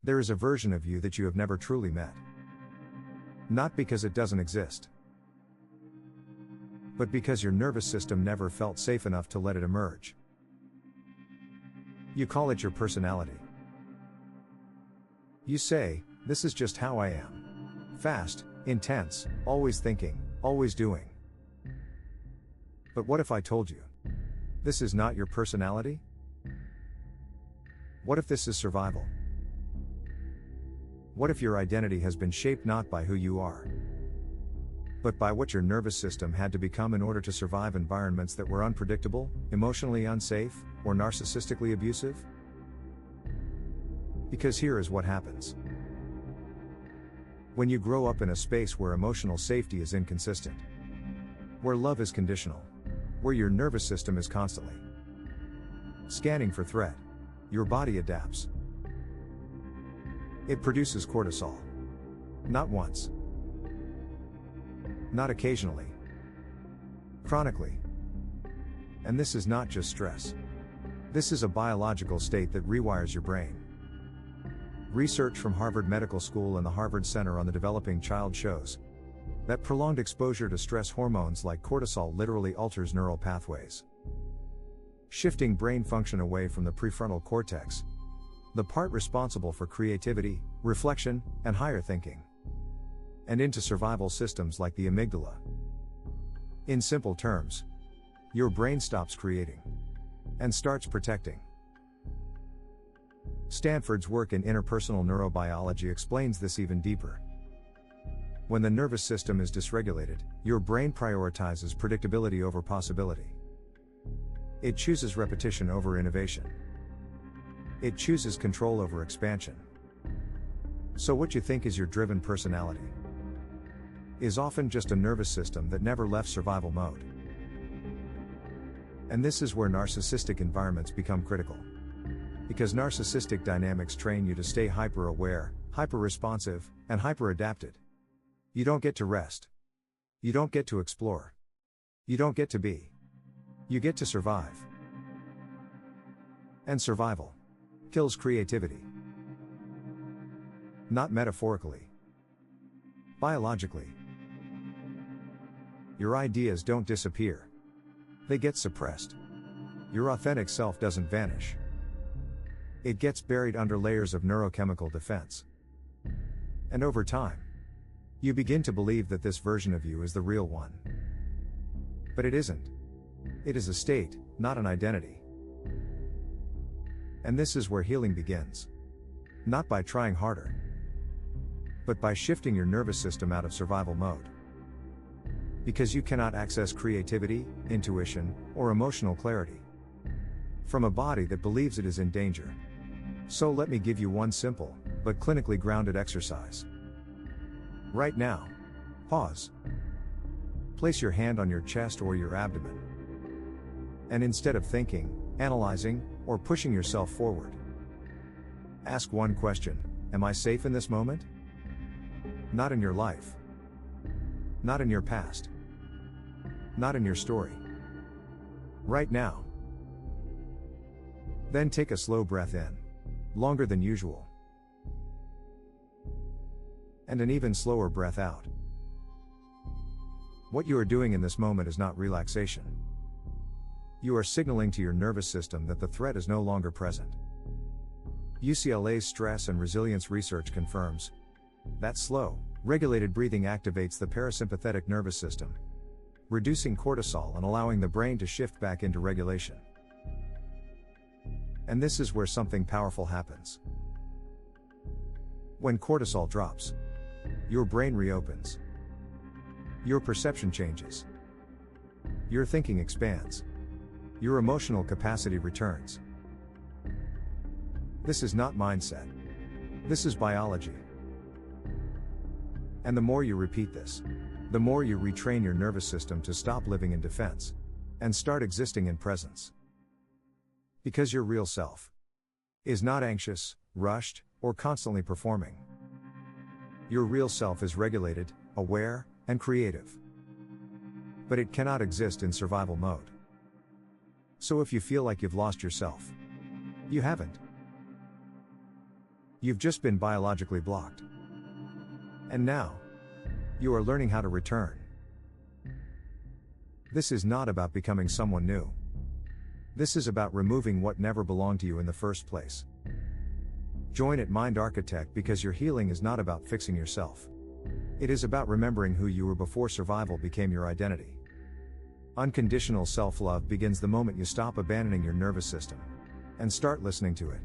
There is a version of you that you have never truly met. Not because it doesn't exist, but because your nervous system never felt safe enough to let it emerge. You call it your personality. You say, "This is just how I am. Fast, intense, always thinking, always doing." But what if I told you, this is not your personality? What if this is survival? What if your identity has been shaped not by who you are, but by what your nervous system had to become in order to survive environments that were unpredictable, emotionally unsafe, or narcissistically abusive? Because here is what happens. When you grow up in a space where emotional safety is inconsistent, where love is conditional, where your nervous system is constantly scanning for threat, your body adapts. It produces cortisol. Not once. Not occasionally. Chronically. And this is not just stress. This is a biological state that rewires your brain. Research from Harvard Medical School and the Harvard Center on the Developing Child shows that prolonged exposure to stress hormones like cortisol literally alters neural pathways, shifting brain function away from the prefrontal cortex, the part responsible for creativity, reflection, and higher thinking, and into survival systems like the amygdala. In simple terms, your brain stops creating and starts protecting. Stanford's work in interpersonal neurobiology explains this even deeper. When the nervous system is dysregulated, your brain prioritizes predictability over possibility. It chooses repetition over innovation. It chooses control over expansion. So what you think is your driven personality is often just a nervous system that never left survival mode. And this is where narcissistic environments become critical. Because narcissistic dynamics train you to stay hyper-aware, hyper-responsive, and hyper-adapted. You don't get to rest. You don't get to explore. You don't get to be. You get to survive. And survival kills creativity. Not metaphorically. Biologically. Your ideas don't disappear. They get suppressed. Your authentic self doesn't vanish. It gets buried under layers of neurochemical defense. And over time, you begin to believe that this version of you is the real one. But it isn't. It is a state, not an identity. And this is where healing begins. Not by trying harder, but by shifting your nervous system out of survival mode. Because you cannot access creativity, intuition, or emotional clarity from a body that believes it is in danger. So let me give you one simple, but clinically grounded exercise. Right now, pause. Place your hand on your chest or your abdomen. And instead of thinking, analyzing, or pushing yourself forward, ask one question: am I safe in this moment? Not in your life. Not in your past. Not in your story. Right now. Then take a slow breath in. Longer than usual. And an even slower breath out. What you are doing in this moment is not relaxation. You are signaling to your nervous system that the threat is no longer present. UCLA's stress and resilience research confirms that slow, regulated breathing activates the parasympathetic nervous system, reducing cortisol and allowing the brain to shift back into regulation. And this is where something powerful happens. When cortisol drops, your brain reopens. Your perception changes. Your thinking expands. Your emotional capacity returns. This is not mindset. This is biology. And the more you repeat this, the more you retrain your nervous system to stop living in defense and start existing in presence. Because your real self is not anxious, rushed, or constantly performing. Your real self is regulated, aware, and creative. But it cannot exist in survival mode. So if you feel like you've lost yourself, you haven't. You've just been biologically blocked. And now, you are learning how to return. This is not about becoming someone new. This is about removing what never belonged to you in the first place. Join at Mind Architect because your healing is not about fixing yourself. It is about remembering who you were before survival became your identity. Unconditional self-love begins the moment you stop abandoning your nervous system and start listening to it.